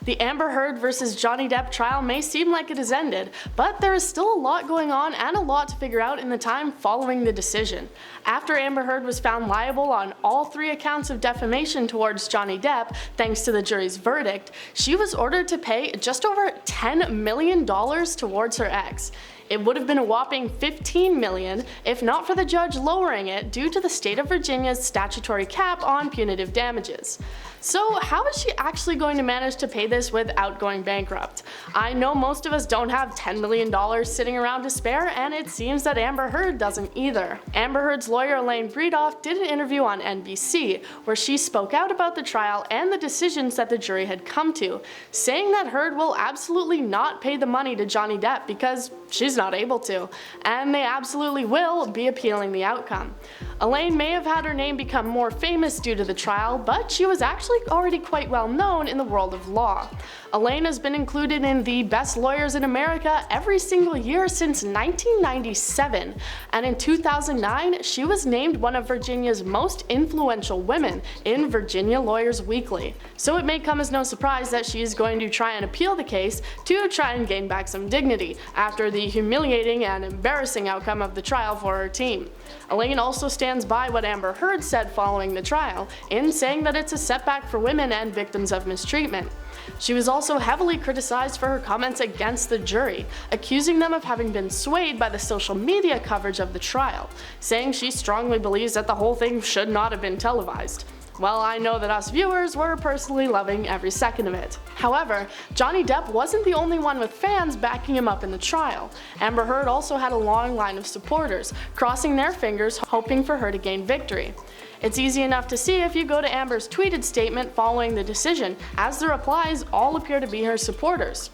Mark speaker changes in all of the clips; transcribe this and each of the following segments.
Speaker 1: The Amber Heard vs. Johnny Depp trial may seem like it has ended, but there is still a lot going on and a lot to figure out in the time following the decision. After Amber Heard was found liable on all 3 accounts of defamation towards Johnny Depp, thanks to the jury's verdict, she was ordered to pay just over $10 million towards her ex. It would have been a whopping $15 million if not for the judge lowering it due to the state of Virginia's statutory cap on punitive damages. So how is she actually going to manage to pay this without going bankrupt? I know most of us don't have $10 million sitting around to spare, and it seems that Amber Heard doesn't either. Amber Heard's lawyer Elaine Breedoff did an interview on NBC where she spoke out about the trial and the decisions that the jury had come to, saying that Heard will absolutely not pay the money to Johnny Depp because she's not able to, and they absolutely will be appealing the outcome. Elaine may have had her name become more famous due to the trial, but she was actually already quite well known in the world of law. Elaine has been included in the Best Lawyers in America every single year since 1997, and in 2009 she was named one of Virginia's most influential women in Virginia Lawyers Weekly. So it may come as no surprise that she is going to try and appeal the case to try and gain back some dignity after the humiliating and embarrassing outcome of the trial for her team. Elaine also stands by what Amber Heard said following the trial, in saying that it's a setback for women and victims of mistreatment. She was also heavily criticized for her comments against the jury, accusing them of having been swayed by the social media coverage of the trial, saying she strongly believes that the whole thing should not have been televised. Well, I know that us viewers were personally loving every second of it. However, Johnny Depp wasn't the only one with fans backing him up in the trial. Amber Heard also had a long line of supporters, crossing their fingers hoping for her to gain victory. It's easy enough to see if you go to Amber's tweeted statement following the decision, as the replies all appear to be her supporters.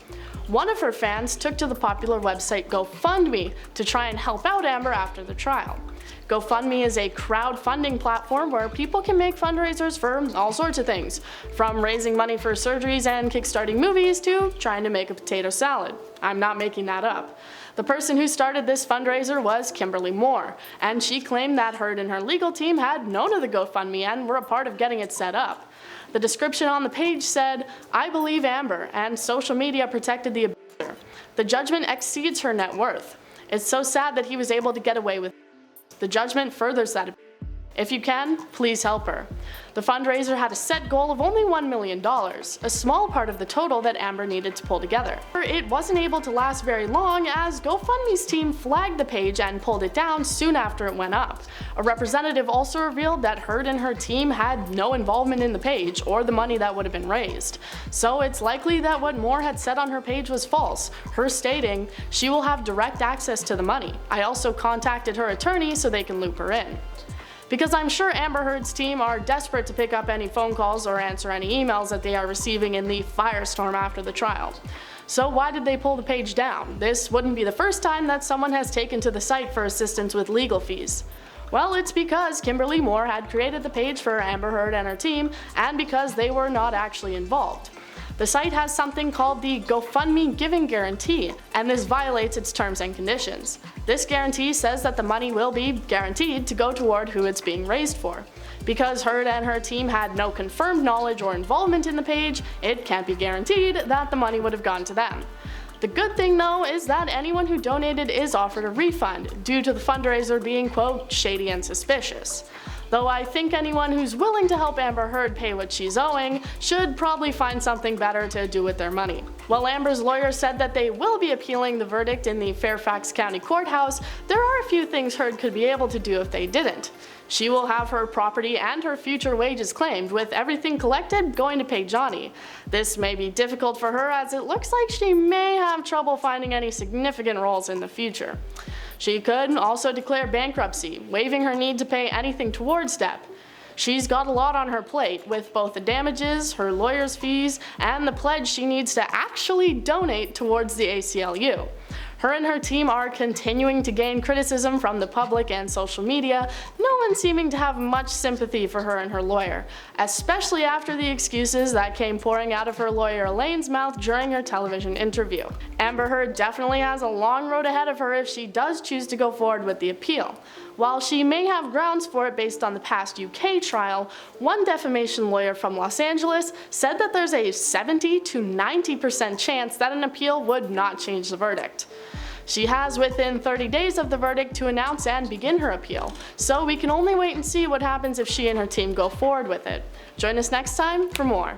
Speaker 1: One of her fans took to the popular website GoFundMe to try and help out Amber after the trial. GoFundMe is a crowdfunding platform where people can make fundraisers for all sorts of things, from raising money for surgeries and kickstarting movies to trying to make a potato salad. I'm not making that up. The person who started this fundraiser was Kimberly Moore, and she claimed that Heard and her legal team had known of the GoFundMe and were a part of getting it set up. The description on the page said, "I believe Amber, and social media protected the abuser. The judgment exceeds her net worth. It's so sad that he was able to get away with it. The judgment furthers that. If you can, please help her." The fundraiser had a set goal of only $1 million, a small part of the total that Amber needed to pull together. It wasn't able to last very long, as GoFundMe's team flagged the page and pulled it down soon after it went up. A representative also revealed that Heard and her team had no involvement in the page or the money that would have been raised. So it's likely that what Moore had said on her page was false, her stating, "She will have direct access to the money. I also contacted her attorney so they can loop her in." Because I'm sure Amber Heard's team are desperate to pick up any phone calls or answer any emails that they are receiving in the firestorm after the trial. So why did they pull the page down? This wouldn't be the first time that someone has taken to the site for assistance with legal fees. Well, it's because Kimberly Moore had created the page for Amber Heard and her team, and because they were not actually involved. The site has something called the GoFundMe Giving Guarantee, and this violates its terms and conditions. This guarantee says that the money will be guaranteed to go toward who it's being raised for. Because Heard and her team had no confirmed knowledge or involvement in the page, it can't be guaranteed that the money would have gone to them. The good thing though is that anyone who donated is offered a refund, due to the fundraiser being, quote, shady and suspicious. Though I think anyone who's willing to help Amber Heard pay what she's owing should probably find something better to do with their money. While Amber's lawyer said that they will be appealing the verdict in the Fairfax County Courthouse, there are a few things Heard could be able to do if they didn't. She will have her property and her future wages claimed, with everything collected going to pay Johnny. This may be difficult for her, as it looks like she may have trouble finding any significant roles in the future. She could also declare bankruptcy, waiving her need to pay anything towards Depp. She's got a lot on her plate, with both the damages, her lawyer's fees, and the pledge she needs to actually donate towards the ACLU. Her and her team are continuing to gain criticism from the public and social media, no one seeming to have much sympathy for her and her lawyer, especially after the excuses that came pouring out of her lawyer Elaine's mouth during her television interview. Amber Heard definitely has a long road ahead of her if she does choose to go forward with the appeal. While she may have grounds for it based on the past UK trial, one defamation lawyer from Los Angeles said that there's a 70 to 90% chance that an appeal would not change the verdict. She has within 30 days of the verdict to announce and begin her appeal, so we can only wait and see what happens if she and her team go forward with it. Join us next time for more.